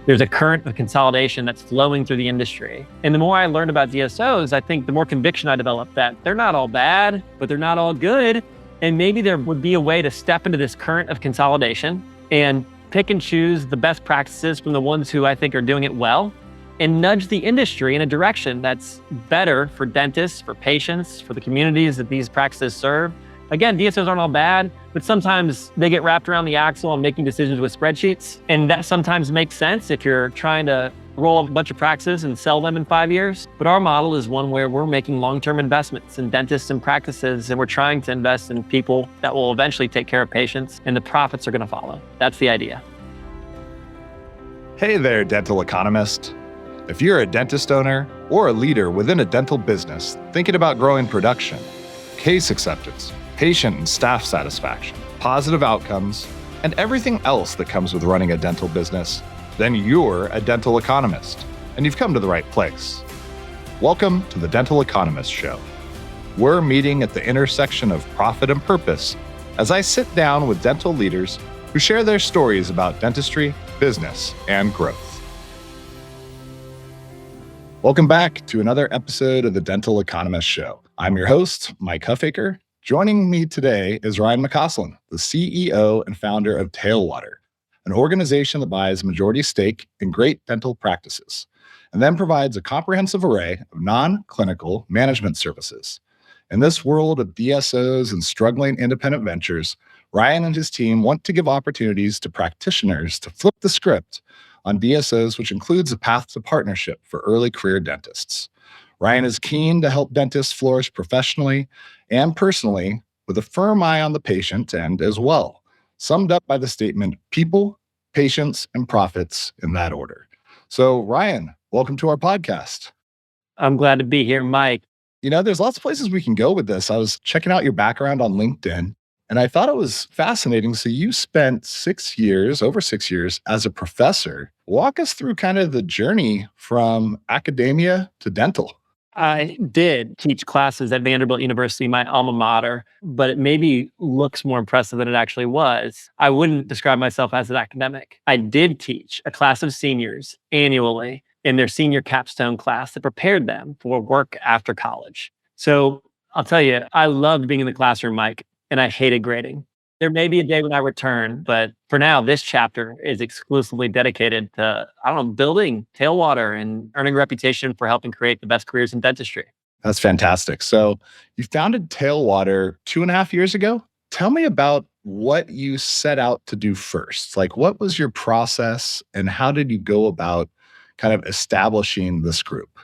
There's a current of consolidation that's flowing through the industry. And the more I learned about DSOs, I think the more conviction I developed that they're not all bad, but they're not all good. And maybe there would be a way to step into this current of consolidation and pick and choose the best practices from the ones who I think are doing it well and nudge the industry in a direction that's better for dentists, for patients, for the communities that these practices serve. Again, DSOs aren't all bad, but sometimes they get wrapped around the axle on making decisions with spreadsheets. And that sometimes makes sense if you're trying to roll up a bunch of practices and sell them in 5 years. But our model is one where we're making long-term investments in dentists and practices, and we're trying to invest in people that will eventually take care of patients, and the profits are going to follow. That's the idea. Hey there, dental economist. If you're a dentist owner or a leader within a dental business thinking about growing production, case acceptance, patient and staff satisfaction, positive outcomes, and everything else that comes with running a dental business, then you're a dental economist, and you've come to the right place. Welcome to the Dental Economist Show. We're meeting at the intersection of profit and purpose as I sit down with dental leaders who share their stories about dentistry, business, and growth. Welcome back to another episode of the Dental Economist Show. I'm your host, Mike Huffaker. Joining me today is Ryan McCostlin, the CEO and founder of Tailwater, an organization that buys majority stake in great dental practices and then provides a comprehensive array of non-clinical management services. In this world of DSOs and struggling independent ventures, Ryan and his team want to give opportunities to practitioners to flip the script on DSOs, which includes a path to partnership for early career dentists. Ryan is keen to help dentists flourish professionally and personally with a firm eye on the patient and as well, summed up by the statement, people, patients, and profits in that order. So Ryan, welcome to our podcast. I'm glad to be here, Mike. You know, there's lots of places we can go with this. I was checking out your background on LinkedIn, and I thought it was fascinating. So you spent over 6 years as a professor. Walk us through kind of the journey from academia to dental. I did teach classes at Vanderbilt University, my alma mater, but it maybe looks more impressive than it actually was. I wouldn't describe myself as an academic. I did teach a class of seniors annually in their senior capstone class that prepared them for work after college. So I'll tell you, I loved being in the classroom, Mike, and I hated grading. There may be a day when I return, but for now, this chapter is exclusively dedicated to, building Tailwater and earning a reputation for helping create the best careers in dentistry. That's fantastic. So you founded Tailwater 2.5 years ago. Tell me about what you set out to do first. Like, what was your process and how did you go about kind of establishing this group?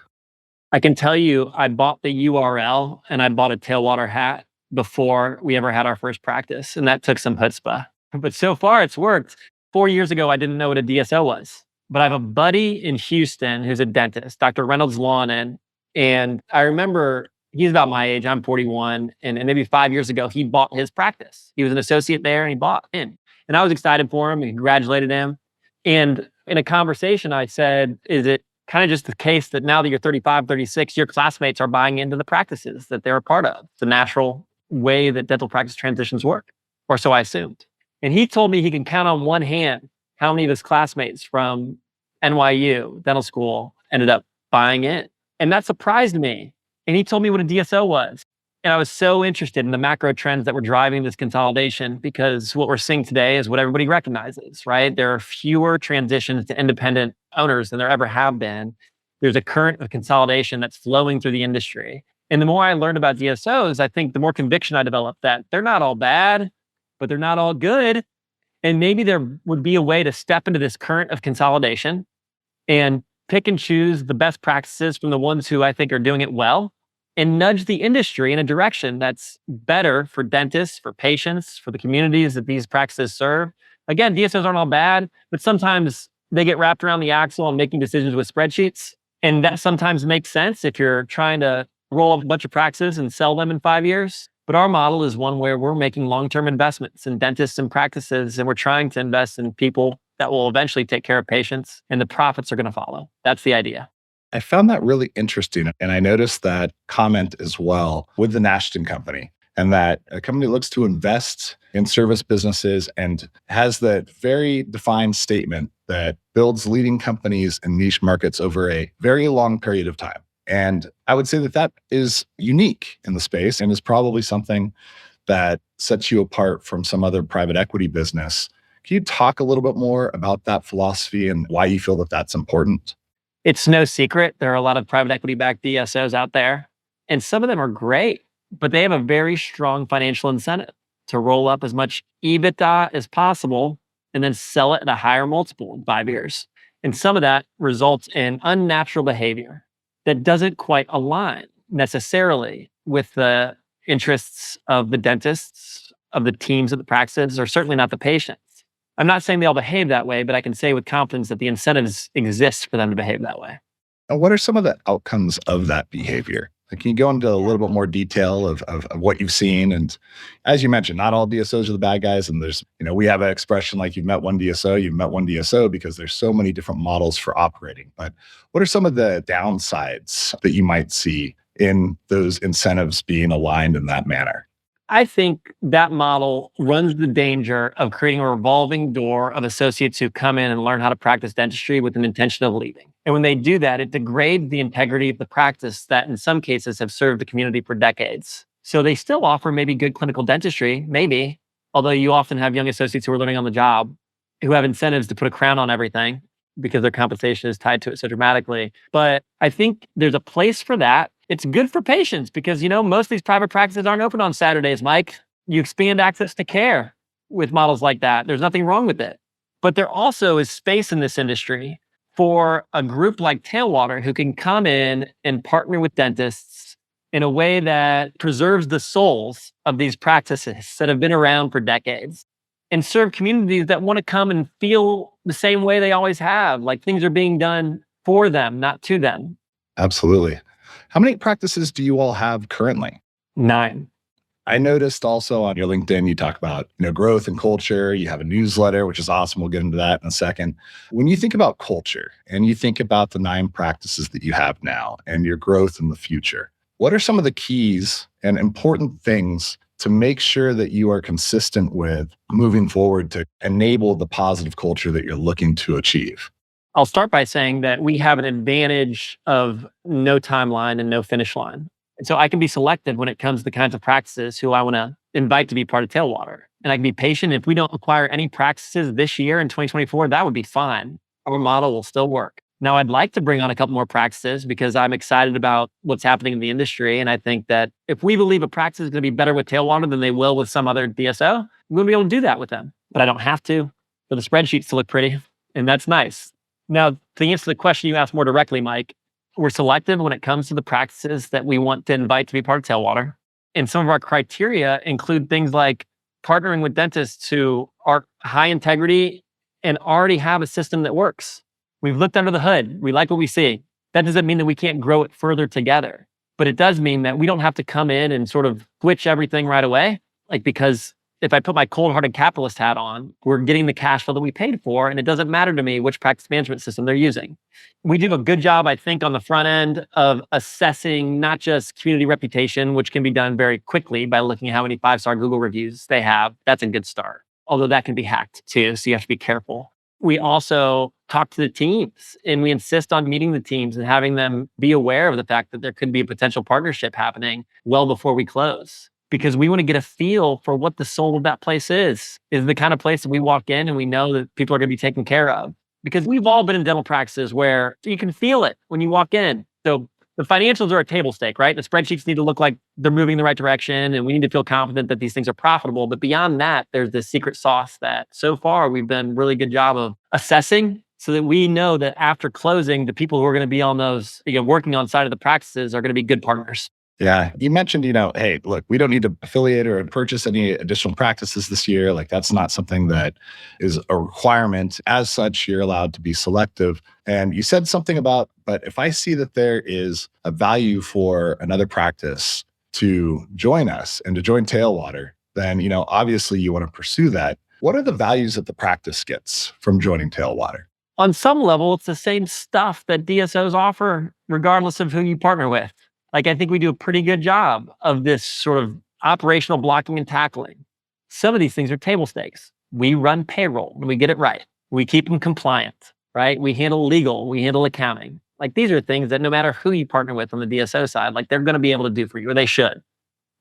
I can tell you, I bought the URL and I bought a Tailwater hat before we ever had our first practice. And that took some chutzpah. But so far it's worked. 4 years ago, I didn't know what a DSO was. But I have a buddy in Houston who's a dentist, Dr. Reynolds Lawnon. And I remember he's about my age, I'm 41. And maybe 5 years ago, he bought his practice. He was an associate there and he bought in. And I was excited for him and congratulated him. And in a conversation, I said, is it kind of just the case that now that you're 35, 36, your classmates are buying into the practices that they're a part of? It's a natural way that dental practice transitions work, or so I assumed. And he told me he can count on one hand how many of his classmates from NYU dental school ended up buying in. And that surprised me. And he told me what a DSO was. And I was so interested in the macro trends that were driving this consolidation because what we're seeing today is what everybody recognizes, right? There are fewer transitions to independent owners than there ever have been. There's a current of consolidation that's flowing through the industry. And the more I learned about DSOs, I think the more conviction I developed that they're not all bad, but they're not all good. And maybe there would be a way to step into this current of consolidation and pick and choose the best practices from the ones who I think are doing it well and nudge the industry in a direction that's better for dentists, for patients, for the communities that these practices serve. Again, DSOs aren't all bad, but sometimes they get wrapped around the axle on making decisions with spreadsheets. And that sometimes makes sense if you're trying to roll up a bunch of practices and sell them in 5 years. But our model is one where we're making long-term investments in dentists and practices, and we're trying to invest in people that will eventually take care of patients, and the profits are going to follow. That's the idea. I found that really interesting. And I noticed that comment as well with the Nashton Company, and that a company looks to invest in service businesses and has that very defined statement that builds leading companies in niche markets over a very long period of time. And I would say that that is unique in the space and is probably something that sets you apart from some other private equity business. Can you talk a little bit more about that philosophy and why you feel that that's important? It's no secret. There are a lot of private equity backed DSOs out there, and some of them are great, but they have a very strong financial incentive to roll up as much EBITDA as possible and then sell it at a higher multiple in 5 years. And some of that results in unnatural behavior that doesn't quite align necessarily with the interests of the dentists, of the teams of the practices, or certainly not the patients. I'm not saying they all behave that way, but I can say with confidence that the incentives exist for them to behave that way. And what are some of the outcomes of that behavior? Like, can you go into a little bit more detail of what you've seen? And as you mentioned, not all DSOs are the bad guys. And there's, we have an expression like you've met one DSO because there's so many different models for operating. But what are some of the downsides that you might see in those incentives being aligned in that manner? I think that model runs the danger of creating a revolving door of associates who come in and learn how to practice dentistry with an intention of leaving. And when they do that, it degrades the integrity of the practice that in some cases have served the community for decades. So they still offer maybe good clinical dentistry, maybe, although you often have young associates who are learning on the job, who have incentives to put a crown on everything because their compensation is tied to it so dramatically. But I think there's a place for that. It's good for patients because, most of these private practices aren't open on Saturdays, Mike. You expand access to care with models like that. There's nothing wrong with it. But there also is space in this industry for a group like Tailwater who can come in and partner with dentists in a way that preserves the souls of these practices that have been around for decades and serve communities that want to come and feel the same way they always have, like things are being done for them, not to them. Absolutely. How many practices do you all have currently? 9. I noticed also on your LinkedIn, you talk about, growth and culture. You have a newsletter, which is awesome. We'll get into that in a second. When you think about culture and you think about the 9 practices that you have now and your growth in the future, what are some of the keys and important things to make sure that you are consistent with moving forward to enable the positive culture that you're looking to achieve? I'll start by saying that we have an advantage of no timeline and no finish line. And so I can be selective when it comes to the kinds of practices who I want to invite to be part of Tailwater. And I can be patient. If we don't acquire any practices this year in 2024, that would be fine. Our model will still work. Now, I'd like to bring on a couple more practices because I'm excited about what's happening in the industry. And I think that if we believe a practice is going to be better with Tailwater than they will with some other DSO, we'll be able to do that with them. But I don't have to for the spreadsheets to look pretty. And that's nice. Now, to answer the question you asked more directly, Mike, we're selective when it comes to the practices that we want to invite to be part of Tailwater. And some of our criteria include things like partnering with dentists who are high integrity and already have a system that works. We've looked under the hood. We like what we see. That doesn't mean that we can't grow it further together. But it does mean that we don't have to come in and sort of switch everything right away. Because if I put my cold-hearted capitalist hat on, we're getting the cash flow that we paid for, and it doesn't matter to me which practice management system they're using. We do a good job, I think, on the front end of assessing not just community reputation, which can be done very quickly by looking at how many 5-star Google reviews they have. That's a good start, although that can be hacked too, so you have to be careful. We also talk to the teams, and we insist on meeting the teams and having them be aware of the fact that there could be a potential partnership happening well before we close. Because we want to get a feel for what the soul of that place is the kind of place that we walk in and we know that people are going to be taken care of. Because we've all been in dental practices where you can feel it when you walk in. So the financials are a table stake, right? The spreadsheets need to look like they're moving in the right direction, and we need to feel confident that these things are profitable. But beyond that, there's this secret sauce that so far we've done a really good job of assessing so that we know that after closing, the people who are going to be on those, working on side of the practices are going to be good partners. Yeah. You mentioned, hey, look, we don't need to affiliate or purchase any additional practices this year. Like, that's not something that is a requirement. As such, you're allowed to be selective. And you said something about, but if I see that there is a value for another practice to join us and to join Tailwater, then, obviously you want to pursue that. What are the values that the practice gets from joining Tailwater? On some level, it's the same stuff that DSOs offer, regardless of who you partner with. I think we do a pretty good job of this sort of operational blocking and tackling. Some of these things are table stakes. We run payroll and we get it right. We keep them compliant. right? We handle legal, we handle accounting. Like these are things that no matter who you partner with on the DSO side, like they're going to be able to do for you, or they should.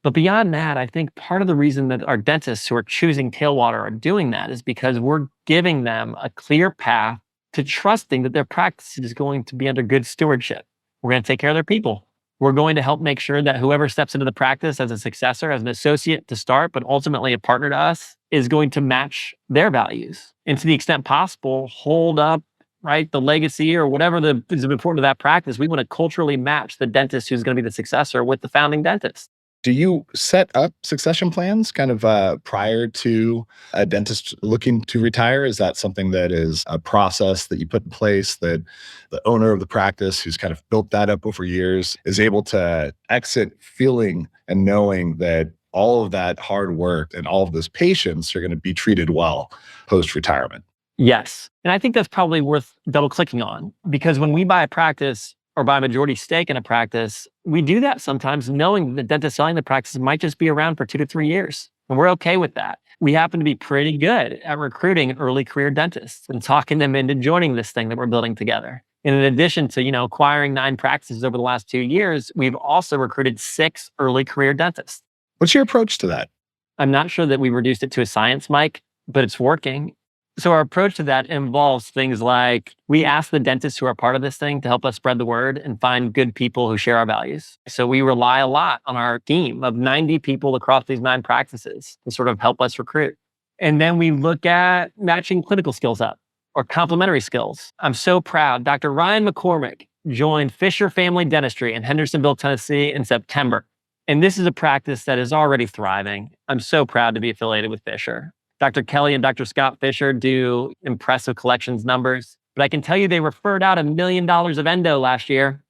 But beyond that, I think part of the reason that our dentists who are choosing Tailwater are doing that is because we're giving them a clear path to trusting that their practice is going to be under good stewardship. We're going to take care of their people. We're going to help make sure that whoever steps into the practice as a successor, as an associate to start, but ultimately a partner to us, is going to match their values. And to the extent possible, hold up, right, the legacy or whatever is important to that practice. We want to culturally match the dentist who's going to be the successor with the founding dentist. Do you set up succession plans kind of prior to a dentist looking to retire? Is that something that is a process that you put in place that the owner of the practice, who's kind of built that up over years, is able to exit feeling and knowing that all of that hard work and all of those patients are going to be treated well post-retirement? Yes. And I think that's probably worth double clicking on, because when we buy a practice or buy a majority stake in a practice, we do that sometimes knowing that the dentist selling the practice might just be around for 2 to 3 years. And we're okay with that. We happen to be pretty good at recruiting early career dentists and talking them into joining this thing that we're building together. And in addition to, acquiring 9 practices over the last 2 years, we've also recruited 6 early career dentists. What's your approach to that? I'm not sure that we reduced it to a science, Mike, but it's working. So our approach to that involves things like we ask the dentists who are part of this thing to help us spread the word and find good people who share our values. So we rely a lot on our team of 90 people across these 9 practices to sort of help us recruit. And then we look at matching clinical skills up or complementary skills. I'm so proud. Dr. Ryan McCormick joined Fisher Family Dentistry in Hendersonville, Tennessee in September. And this is a practice that is already thriving. I'm so proud to be affiliated with Fisher. Dr. Kelly and Dr. Scott Fisher do impressive collections numbers, but I can tell you they referred out $1 million of endo last year.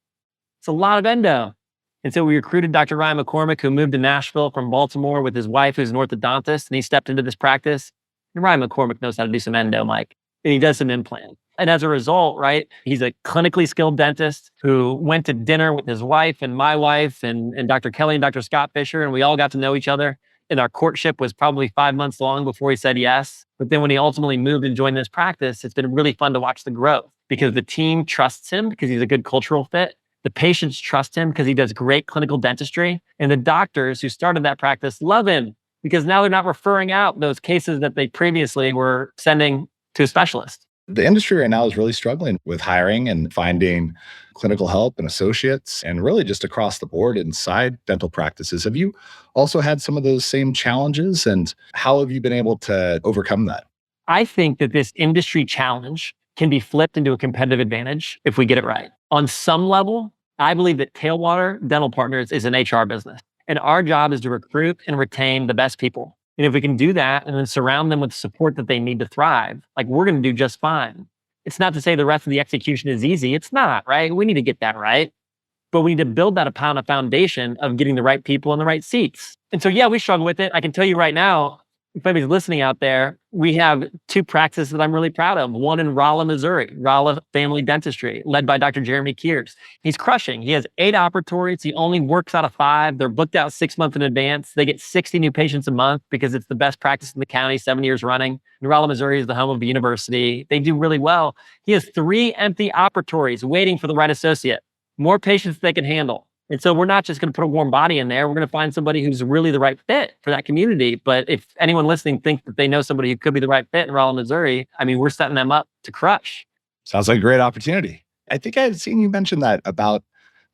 It's a lot of endo. And so we recruited Dr. Ryan McCormick, who moved to Nashville from Baltimore with his wife, who's an orthodontist, and he stepped into this practice. And Ryan McCormick knows how to do some endo, Mike, and he does some implant. And as a result, right, he's a clinically skilled dentist who went to dinner with his wife and my wife and Dr. Kelly and Dr. Scott Fisher, and we all got to know each other. And our courtship was probably 5 months long before he said yes. But then when he ultimately moved and joined this practice, it's been really fun to watch the growth because the team trusts him because he's a good cultural fit. The patients trust him because he does great clinical dentistry. And the doctors who started that practice love him because now they're not referring out those cases that they previously were sending to a specialist. The industry right now is really struggling with hiring and finding clinical help and associates, and really just across the board inside dental practices. Have you also had some of those same challenges, and how have you been able to overcome that? I think that this industry challenge can be flipped into a competitive advantage if we get it right. On some level, I believe that Tailwater Dental Partners is an HR business, and our job is to recruit and retain the best people. And if we can do that and then surround them with support that they need to thrive, like we're going to do just fine. It's not to say the rest of the execution is easy. It's not, right? We need to get that right. But we need to build that upon a foundation of getting the right people in the right seats. And so, yeah, we struggle with it. I can tell you right now, if anybody's listening out there, we have 2 practices that I'm really proud of. One in Rolla, Missouri, Rolla Family Dentistry, led by Dr. Jeremy Kears. He's crushing. He has 8 operatories. He only works out of 5. They're booked out 6 months in advance. They get 60 new patients a month because it's the best practice in the county, 7 years running. And Rolla, Missouri is the home of the university. They do really well. He has 3 empty operatories waiting for the right associate, more patients they can handle. And so we're not just going to put a warm body in there. We're going to find somebody who's really the right fit for that community. But if anyone listening thinks that they know somebody who could be the right fit in Rolla, Missouri, I mean, we're setting them up to crush. Sounds like a great opportunity. I think I had seen you mention that about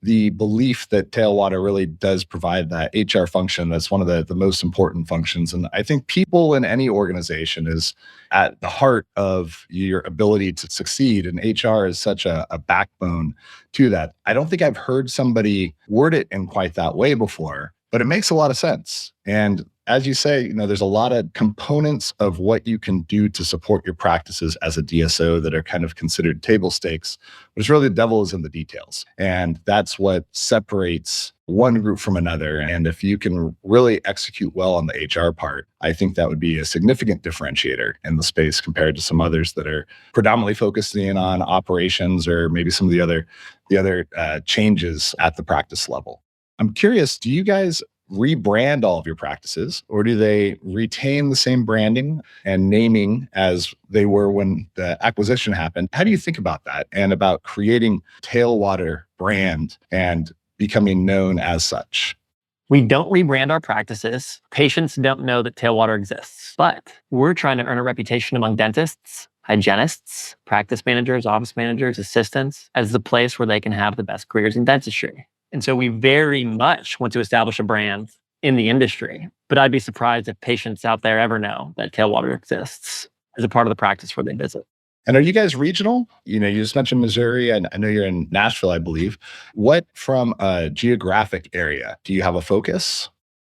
the belief that Tailwater really does provide that HR function. That's one of the most important functions. And I think people in any organization is at the heart of your ability to succeed. And HR is such a backbone to that. I don't think I've heard somebody word it in quite that way before, but it makes a lot of sense. And as you say, there's a lot of components of what you can do to support your practices as a DSO that are kind of considered table stakes, but it's really the devil is in the details. And that's what separates one group from another. And if you can really execute well on the HR part, I think that would be a significant differentiator in the space compared to some others that are predominantly focusing on operations or maybe some of the other changes at the practice level. I'm curious, do you guys rebrand all of your practices, or do they retain the same branding and naming as they were when the acquisition happened? How do you think about that and about creating Tailwater brand and becoming known as such? We don't rebrand our practices. Patients don't know that Tailwater exists, but we're trying to earn a reputation among dentists, hygienists, practice managers, office managers, assistants as the place where they can have the best careers in dentistry. And so we very much want to establish a brand in the industry, but I'd be surprised if patients out there ever know that Tailwater exists as a part of the practice where they visit. And are you guys regional? You just mentioned Missouri, and I know you're in Nashville, I believe. What from a geographic area? Do you have a focus?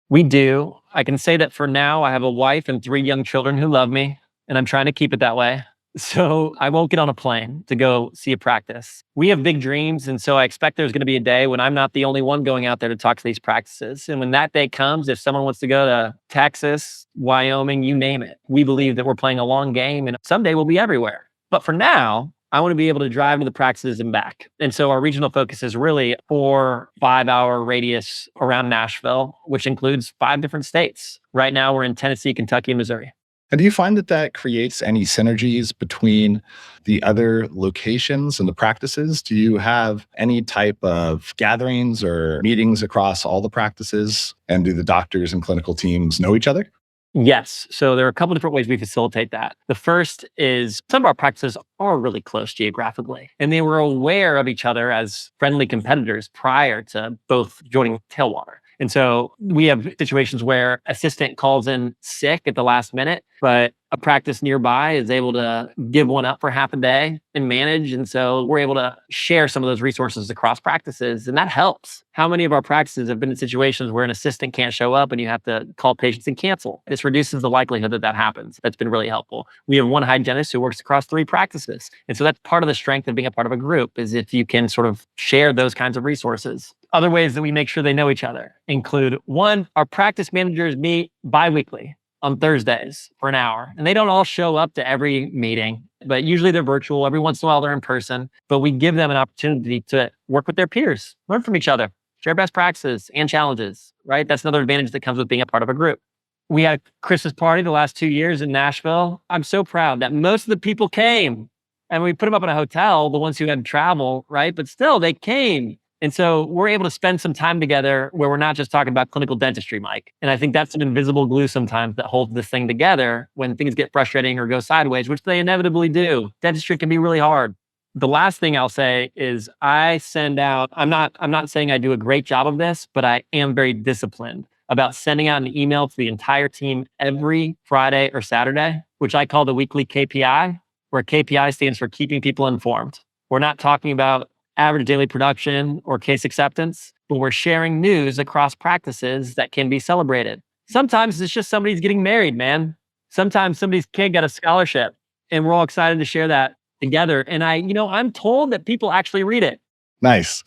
We do. I can say that for now, I have a wife and 3 young children who love me, and I'm trying to keep it that way. So I won't get on a plane to go see a practice. We have big dreams. And so I expect there's going to be a day when I'm not the only one going out there to talk to these practices. And when that day comes, if someone wants to go to Texas, Wyoming, you name it, we believe that we're playing a long game and someday we'll be everywhere. But for now, I want to be able to drive to the practices and back. And so our regional focus is really 4-5 hour radius around Nashville, which includes 5 different states. Right now, we're in Tennessee, Kentucky, and Missouri. And do you find that that creates any synergies between the other locations and the practices? Do you have any type of gatherings or meetings across all the practices? And do the doctors and clinical teams know each other? Yes. So there are a couple different ways we facilitate that. The first is some of our practices are really close geographically, and they were aware of each other as friendly competitors prior to both joining Tailwater. And so we have situations where assistant calls in sick at the last minute, but a practice nearby is able to give one up for half a day and manage. And so we're able to share some of those resources across practices, and that helps. How many of our practices have been in situations where an assistant can't show up and you have to call patients and cancel? This reduces the likelihood that that happens. That's been really helpful. We have one hygienist who works across 3 practices. And so that's part of the strength of being a part of a group, is if you can sort of share those kinds of resources. Other ways that we make sure they know each other include, one, our practice managers meet biweekly on Thursdays for an hour. And they don't all show up to every meeting, but usually they're virtual. Every once in a while they're in person, but we give them an opportunity to work with their peers, learn from each other, share best practices and challenges, right? That's another advantage that comes with being a part of a group. We had a Christmas party the last 2 years in Nashville. I'm so proud that most of the people came, and we put them up in a hotel, the ones who had to travel, right? But still they came. And so we're able to spend some time together where we're not just talking about clinical dentistry, Mike. And I think that's an invisible glue sometimes that holds this thing together when things get frustrating or go sideways, which they inevitably do. Dentistry can be really hard. The last thing I'll say is I send out, I'm not saying I do a great job of this, but I am very disciplined about sending out an email to the entire team every Friday or Saturday, which I call the weekly KPI, where KPI stands for keeping people informed. We're not talking about average daily production or case acceptance, but we're sharing news across practices that can be celebrated. Sometimes it's just somebody's getting married, man. Sometimes somebody's kid got a scholarship, and we're all excited to share that together. And I'm told that people actually read it. Nice.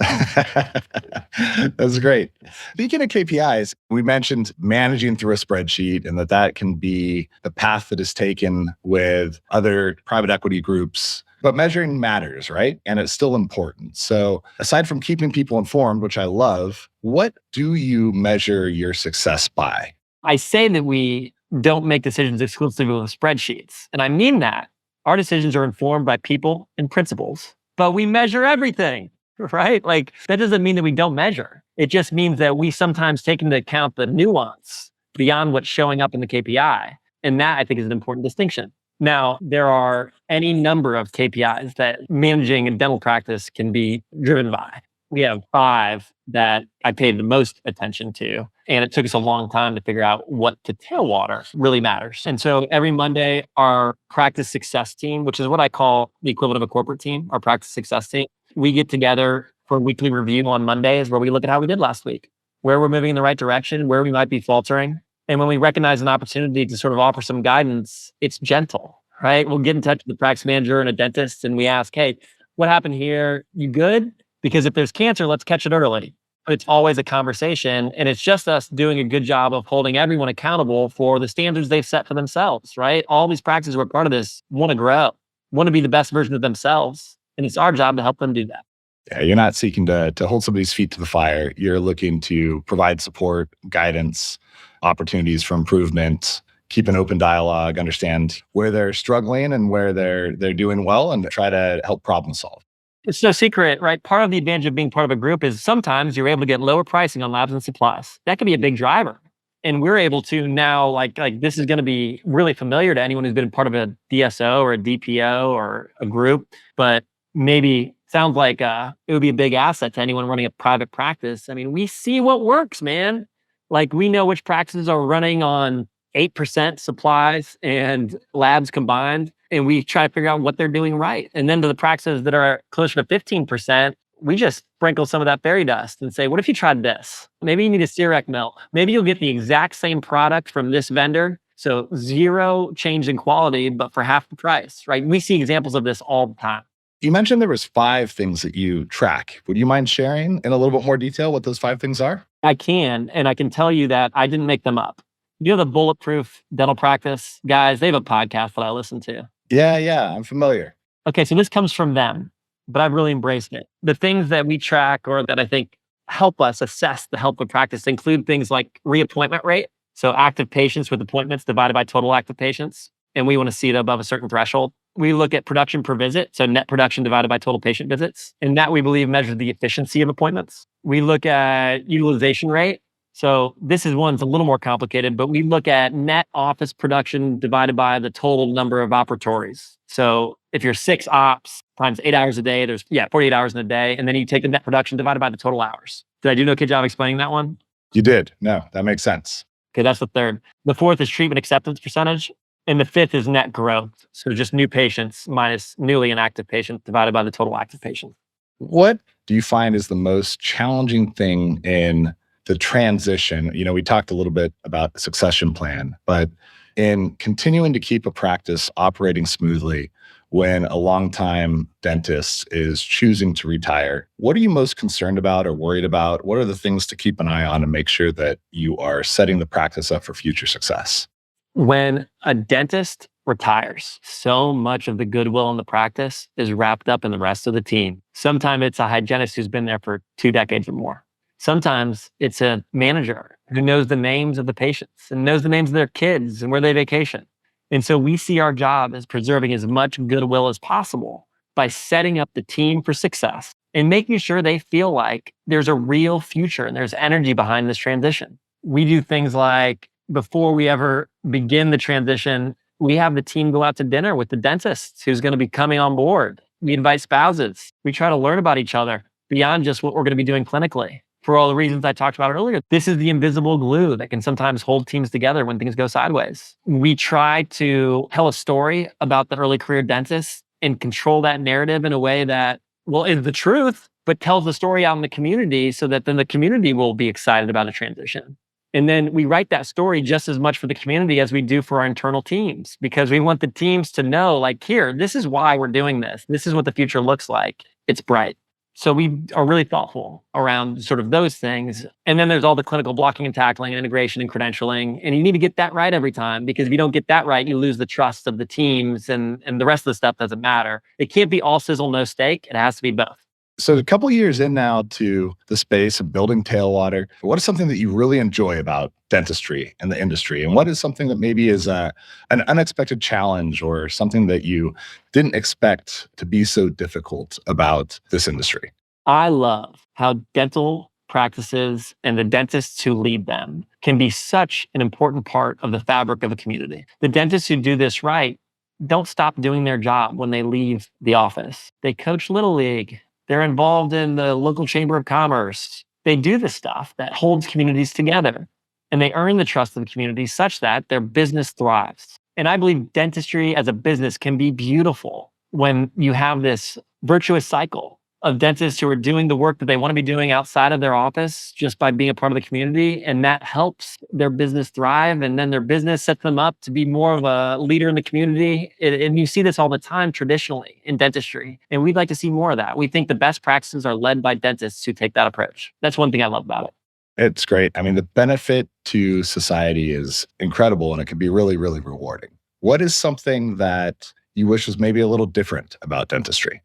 That's great. Speaking of KPIs, we mentioned managing through a spreadsheet and that can be the path that is taken with other private equity groups. But measuring matters, right? And it's still important. So aside from keeping people informed, which I love, what do you measure your success by? I say that we don't make decisions exclusively with spreadsheets. And I mean that. Our decisions are informed by people and principles, but we measure everything, right? Like, that doesn't mean that we don't measure. It just means that we sometimes take into account the nuance beyond what's showing up in the KPI. And that, I think, is an important distinction. Now, there are any number of KPIs that managing a dental practice can be driven by. We have 5 that I paid the most attention to, and it took us a long time to figure out what to Tailwater really matters. And so every Monday, our practice success team, which is what I call the equivalent of a corporate team, our practice success team, we get together for a weekly review on Mondays where we look at how we did last week, where we're moving in the right direction, where we might be faltering. And when we recognize an opportunity to sort of offer some guidance, it's gentle, right? We'll get in touch with the practice manager and a dentist, and we ask, hey, what happened here? You good? Because if there's cancer, let's catch it early. But it's always a conversation, and it's just us doing a good job of holding everyone accountable for the standards they've set for themselves, right? All these practices who are part of this want to grow, want to be the best version of themselves, and it's our job to help them do that. Yeah, you're not seeking to hold somebody's feet to the fire. You're looking to provide support, guidance, opportunities for improvement, keep an open dialogue, understand where they're struggling and where they're doing well, and try to help problem solve. It's no secret, right? Part of the advantage of being part of a group is sometimes you're able to get lower pricing on labs and supplies. That can be a big driver. And we're able to now, like this is going to be really familiar to anyone who's been part of a DSO or a DPO or a group, but maybe sounds like it would be a big asset to anyone running a private practice. I mean, we see what works, man. Like we know which practices are running on 8% supplies and labs combined. And we try to figure out what they're doing right. And then to the practices that are closer to 15%, we just sprinkle some of that fairy dust and say, what if you tried this? Maybe you need a CREC mill. Maybe you'll get the exact same product from this vendor. So zero change in quality, but for half the price, right? We see examples of this all the time. You mentioned there was 5 things that you track. Would you mind sharing in a little bit more detail what those 5 things are? I can, and I can tell you that I didn't make them up. You know the Bulletproof Dental Practice guys? They have a podcast that I listen to. Yeah, I'm familiar. Okay, so this comes from them, but I've really embraced it. The things that we track or that I think help us assess the health of practice include things like reappointment rate. So active patients with appointments divided by total active patients. And we want to see it above a certain threshold. We look at production per visit. So net production divided by total patient visits. And that we believe measures the efficiency of appointments. We look at utilization rate. So this is one's a little more complicated, but we look at net office production divided by the total number of operatories. So if you're 6 ops times 8 hours a day, there's 48 hours in a day. And then you take the net production divided by the total hours. Did I do an okay job explaining that one? You did. No, that makes sense. Okay, that's the third. The fourth is treatment acceptance percentage. And the fifth is net growth. So just new patients minus newly inactive patients divided by the total active patients. What do you find is the most challenging thing in the transition? We talked a little bit about the succession plan, but in continuing to keep a practice operating smoothly when a longtime dentist is choosing to retire, what are you most concerned about or worried about? What are the things to keep an eye on and make sure that you are setting the practice up for future success? When a dentist retires, so much of the goodwill in the practice is wrapped up in the rest of the team. Sometimes it's a hygienist who's been there for 2 decades or more. Sometimes it's a manager who knows the names of the patients and knows the names of their kids and where they vacation. And so we see our job as preserving as much goodwill as possible by setting up the team for success and making sure they feel like there's a real future and there's energy behind this transition. We do things like before we ever begin the transition, we have the team go out to dinner with the dentist who's going to be coming on board. We invite spouses. We try to learn about each other beyond just what we're going to be doing clinically. For all the reasons I talked about earlier, this is the invisible glue that can sometimes hold teams together when things go sideways. We try to tell a story about the early career dentist and control that narrative in a way that, well, is the truth, but tells the story out in the community so that then the community will be excited about a transition. And then we write that story just as much for the community as we do for our internal teams, because we want the teams to know, like, here, this is why we're doing this. This is what the future looks like. It's bright. So we are really thoughtful around sort of those things. And then there's all the clinical blocking and tackling and integration and credentialing. And you need to get that right every time, because if you don't get that right, you lose the trust of the teams and the rest of the stuff doesn't matter. It can't be all sizzle, no steak. It has to be both. So a couple years in now to the space of building Tailwater, what is something that you really enjoy about dentistry and the industry? And what is something that maybe is an unexpected challenge or something that you didn't expect to be so difficult about this industry? I love how dental practices and the dentists who lead them can be such an important part of the fabric of a community. The dentists who do this right don't stop doing their job when they leave the office. They coach Little League. They're involved in the local chamber of commerce. They do the stuff that holds communities together, and they earn the trust of the community such that their business thrives. And I believe dentistry as a business can be beautiful when you have this virtuous cycle of dentists who are doing the work that they want to be doing outside of their office just by being a part of the community. And that helps their business thrive. And then their business sets them up to be more of a leader in the community. And you see this all the time traditionally in dentistry. And we'd like to see more of that. We think the best practices are led by dentists who take that approach. That's one thing I love about it. It's great. I mean, the benefit to society is incredible, and it can be really, really rewarding. What is something that you wish was maybe a little different about dentistry?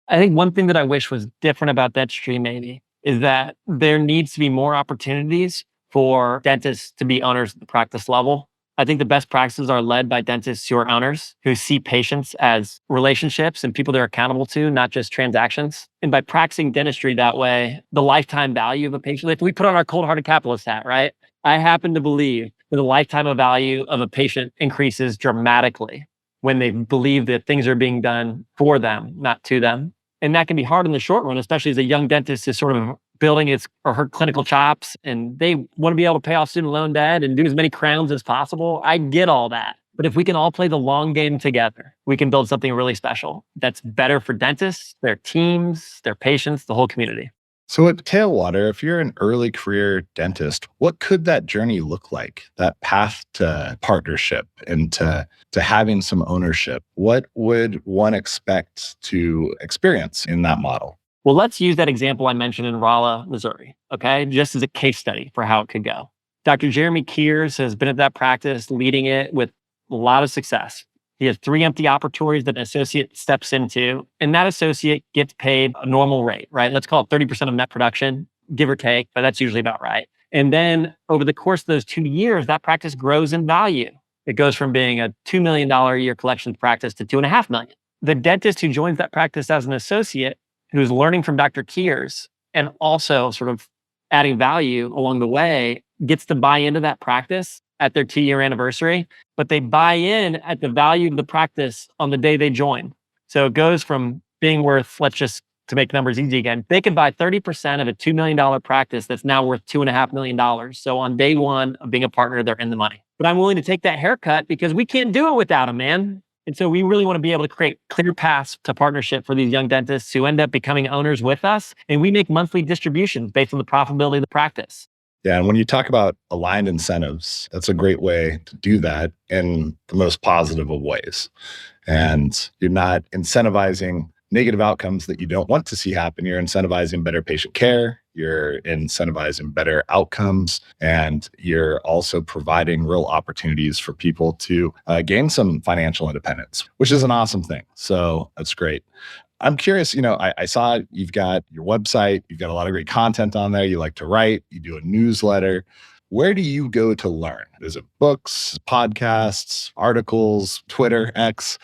I think one thing that I wish was different about dentistry maybe is that there needs to be more opportunities for dentists to be owners at the practice level. I think the best practices are led by dentists who are owners, who see patients as relationships and people they're accountable to, not just transactions. And by practicing dentistry that way, the lifetime value of a patient, if we put on our cold hearted capitalist hat, right? I happen to believe that the lifetime of value of a patient increases dramatically when they believe that things are being done for them, not to them. And that can be hard in the short run, especially as a young dentist is sort of building his or her clinical chops and they want to be able to pay off student loan debt and do as many crowns as possible. I get all that. But if we can all play the long game together, we can build something really special that's better for dentists, their teams, their patients, the whole community. So at Tailwater, if you're an early career dentist, what could that journey look like? That path to partnership and to having some ownership. What would one expect to experience in that model? Well, let's use that example I mentioned in Rolla, Missouri, okay, just as a case study for how it could go. Dr. Jeremy Kears has been at that practice, leading it with a lot of success. He has 3 empty operatories that an associate steps into, and that associate gets paid a normal rate, right? Let's call it 30% of net production, give or take, but that's usually about right. And then over the course of those 2 years, that practice grows in value. It goes from being a $2 million a year collections practice to $2.5 million. The dentist who joins that practice as an associate, who's learning from Dr. Kears and also sort of adding value along the way, gets to buy into that practice at their 2-year anniversary, but they buy in at the value of the practice on the day they join. So it goes from being worth, let's just to make numbers easy again, they can buy 30% of a $2 million practice that's now worth $2.5 million. So on day one of being a partner, they're in the money. But I'm willing to take that haircut because we can't do it without them, man. And so we really want to be able to create clear paths to partnership for these young dentists who end up becoming owners with us. And we make monthly distributions based on the profitability of the practice. Yeah. And when you talk about aligned incentives, that's a great way to do that in the most positive of ways. And you're not incentivizing negative outcomes that you don't want to see happen. You're incentivizing better patient care. You're incentivizing better outcomes. And you're also providing real opportunities for people to gain some financial independence, which is an awesome thing. So that's great. I'm curious, I saw you've got your website, you've got a lot of great content on there. You like to write, you do a newsletter. Where do you go to learn? Is it books, podcasts, articles, Twitter, X?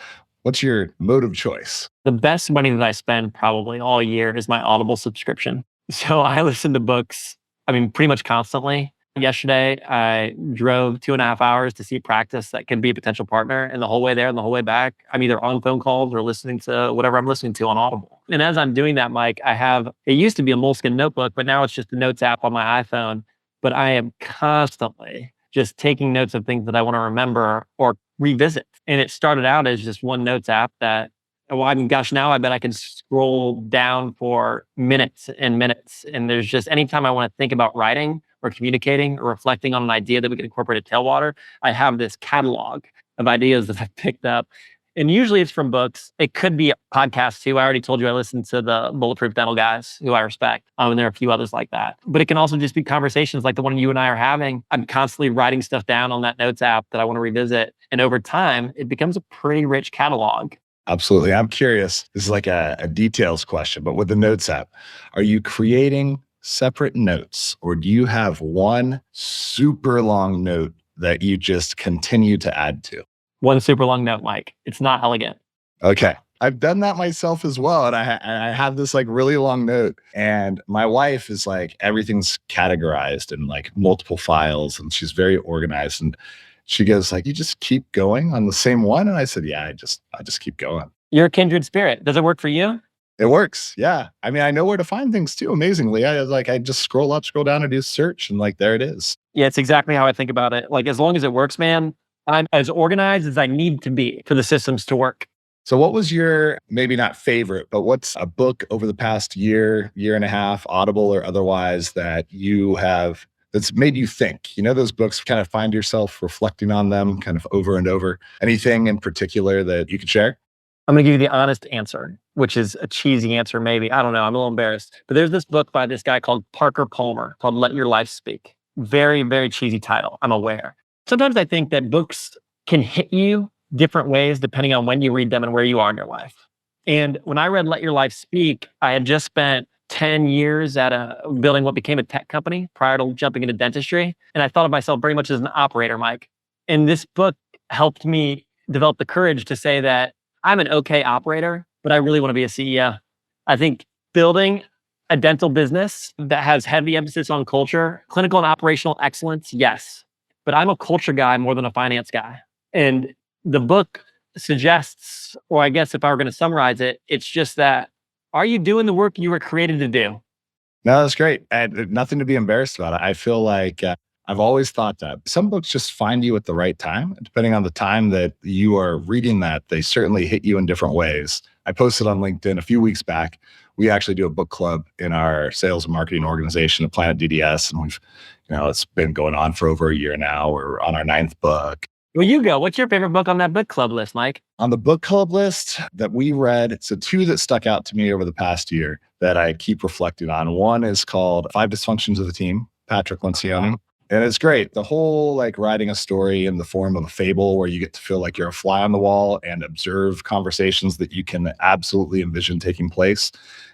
What's your mode of choice? The best money that I spend probably all year is my Audible subscription. So I listen to books, pretty much constantly. Yesterday, I drove 2.5 hours to see practice that could be a potential partner. And the whole way there and the whole way back, I'm either on phone calls or listening to whatever I'm listening to on Audible. And as I'm doing that, Mike, it used to be a Moleskine notebook, but now it's just a notes app on my iPhone. But I am constantly just taking notes of things that I want to remember or revisit. And it started out as just one notes app that, now I bet I can scroll down for minutes and minutes. And there's just anytime I want to think about writing or communicating or reflecting on an idea that we can incorporate at Tailwater, I have this catalog of ideas that I've picked up. And usually it's from books. It could be podcasts too. I already told you I listen to the Bulletproof Dental guys who I respect. And there are a few others like that. But it can also just be conversations like the one you and I are having. I'm constantly writing stuff down on that notes app that I want to revisit. And over time, it becomes a pretty rich catalog. Absolutely. I'm curious. This is like a details question, but with the notes app, are you creating separate notes or do you have one super long note that you just continue to add to? One super long note, Mike. It's not elegant. Okay. I've done that myself as well. And I have this like really long note and my wife is like, everything's categorized in like multiple files and she's very organized. And she goes like, you just keep going on the same one? And I said, yeah, I just keep going. You're a kindred spirit. Does it work for you? It works. Yeah. I know where to find things too. Amazingly. I just scroll up, scroll down and do search and like, there it is. Yeah, it's exactly how I think about it. Like as long as it works, man, I'm as organized as I need to be for the systems to work. So what was your, maybe not favorite, but what's a book over the past year and a half, Audible or otherwise, that you have that's made you think? Those books, kind of find yourself reflecting on them kind of over and over. Anything in particular that you could share? I'm going to give you the honest answer, which is a cheesy answer, maybe. I don't know. I'm a little embarrassed. But there's this book by this guy called Parker Palmer called Let Your Life Speak. Very, very cheesy title. I'm aware. Sometimes I think that books can hit you different ways depending on when you read them and where you are in your life. And when I read Let Your Life Speak, I had just spent 10 years at building what became a tech company prior to jumping into dentistry. And I thought of myself very much as an operator, Mike. And this book helped me develop the courage to say that I'm an okay operator, but I really want to be a CEO. I think building a dental business that has heavy emphasis on culture, clinical and operational excellence, yes. But I'm a culture guy more than a finance guy. And the book suggests, or I guess if I were going to summarize it, it's just that, are you doing the work you were created to do? No, that's great. And nothing to be embarrassed about. I feel like I've always thought that some books just find you at the right time. Depending on the time that you are reading that, they certainly hit you in different ways. I posted on LinkedIn a few weeks back. We actually do a book club in our sales and marketing organization at Planet DDS. And it's been going on for over a year now. We're on our 9th book. Well, you go. What's your favorite book on that book club list, Mike? On the book club list that we read, so 2 that stuck out to me over the past year that I keep reflecting on. One is called 5 Dysfunctions of the Team, Patrick Lencioni. And it's great. The whole writing a story in the form of a fable where you get to feel like you're a fly on the wall and observe conversations that you can absolutely envision taking place.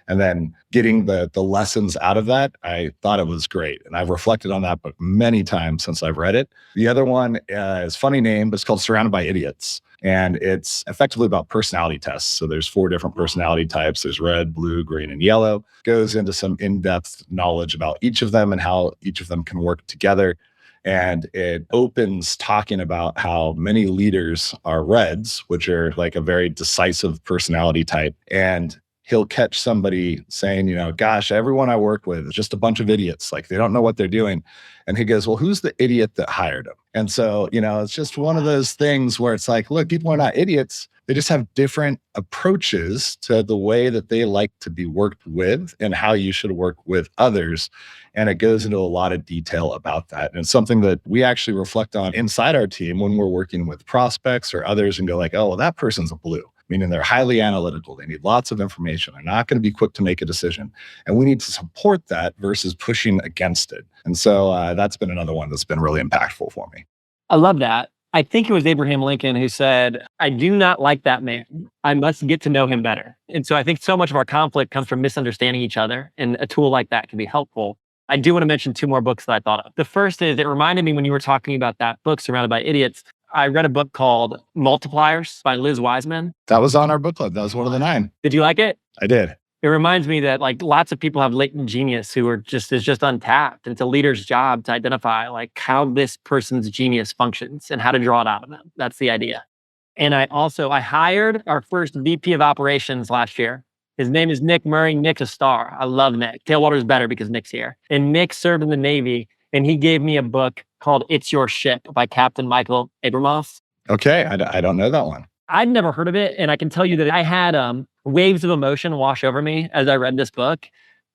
And then getting the lessons out of that, I thought it was great. And I've reflected on that book many times since I've read it. The other one is funny name, but it's called Surrounded by Idiots. And it's effectively about personality tests. So there's 4 different personality types. There's red, blue, green, and yellow. Goes into some in-depth knowledge about each of them and how each of them can work together. And it opens talking about how many leaders are reds, which are like a very decisive personality type. And he'll catch somebody saying, gosh, everyone I work with is just a bunch of idiots. Like they don't know what they're doing. And he goes, well, who's the idiot that hired him? And so, it's just one of those things where it's like, look, people are not idiots. They just have different approaches to the way that they like to be worked with and how you should work with others. And it goes into a lot of detail about that. And it's something that we actually reflect on inside our team when we're working with prospects or others and go like, oh, well, that person's a blue. Meaning they're highly analytical. They need lots of information. They're not going to be quick to make a decision. And we need to support that versus pushing against it. And so that's been another one that's been really impactful for me. I love that. I think it was Abraham Lincoln who said, I do not like that man. I must get to know him better. And so I think so much of our conflict comes from misunderstanding each other. And a tool like that can be helpful. I do want to mention 2 more books that I thought of. The first is, it reminded me when you were talking about that book, Surrounded by Idiots, I read a book called Multipliers by Liz Wiseman. That was on our book club. That was one of the 9. Did you like it? I did. It reminds me that lots of people have latent genius who is just untapped. And it's a leader's job to identify how this person's genius functions and how to draw it out of them. That's the idea. And I hired our first VP of operations last year. His name is Nick Murray. Nick's a star. I love Nick. Tailwater's better because Nick's here. And Nick served in the Navy, and he gave me a book called It's Your Ship by Captain Michael Abramoff. Okay. I don't know that one. I'd never heard of it. And I can tell you that I had waves of emotion wash over me as I read this book,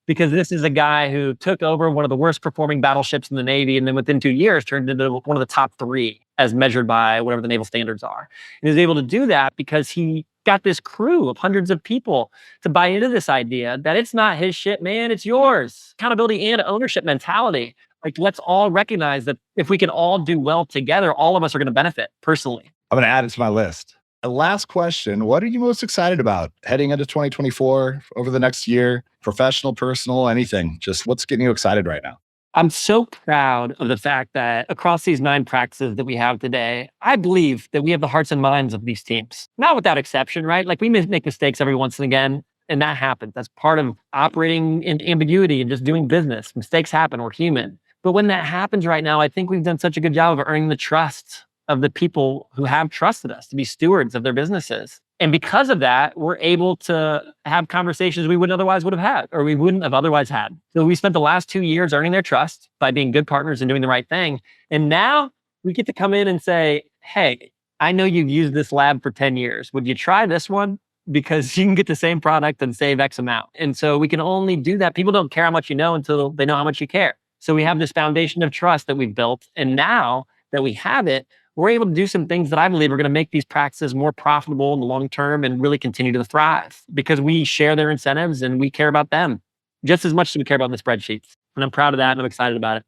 because this is a guy who took over one of the worst performing battleships in the Navy. And then within 2 years turned into one of the top 3 as measured by whatever the naval standards are. And he was able to do that because he got this crew of hundreds of people to buy into this idea that it's not his ship, man, it's yours. Accountability and ownership mentality. Let's all recognize that if we can all do well together, all of us are going to benefit personally. I'm going to add it to my list. A last question. What are you most excited about heading into 2024 over the next year? Professional, personal, anything? Just what's getting you excited right now? I'm so proud of the fact that across these 9 practices that we have today, I believe that we have the hearts and minds of these teams. Not without exception, right? We make mistakes every once and again, and that happens. That's part of operating in ambiguity and just doing business. Mistakes happen. We're human. But when that happens right now, I think we've done such a good job of earning the trust of the people who have trusted us to be stewards of their businesses. And because of that, we're able to have conversations we wouldn't have had, or we wouldn't have otherwise had. So we spent the last 2 years earning their trust by being good partners and doing the right thing. And now we get to come in and say, hey, I know you've used this lab for 10 years. Would you try this one? Because you can get the same product and save X amount. And so we can only do that. People don't care how much you know until they know how much you care. So we have this foundation of trust that we've built. And now that we have it, we're able to do some things that I believe are going to make these practices more profitable in the long term and really continue to thrive, because we share their incentives and we care about them just as much as we care about the spreadsheets. And I'm proud of that and I'm excited about it.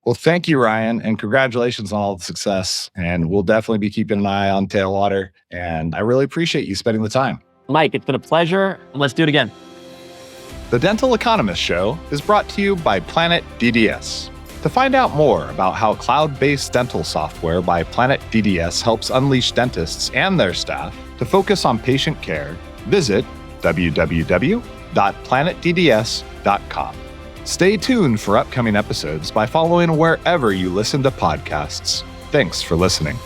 Well, thank you, Ryan, and congratulations on all the success. And we'll definitely be keeping an eye on Tailwater. And I really appreciate you spending the time. Mike, it's been a pleasure. Let's do it again. The Dental Economist Show is brought to you by Planet DDS. To find out more about how cloud-based dental software by Planet DDS helps unleash dentists and their staff to focus on patient care, visit www.planetdds.com. Stay tuned for upcoming episodes by following wherever you listen to podcasts. Thanks for listening.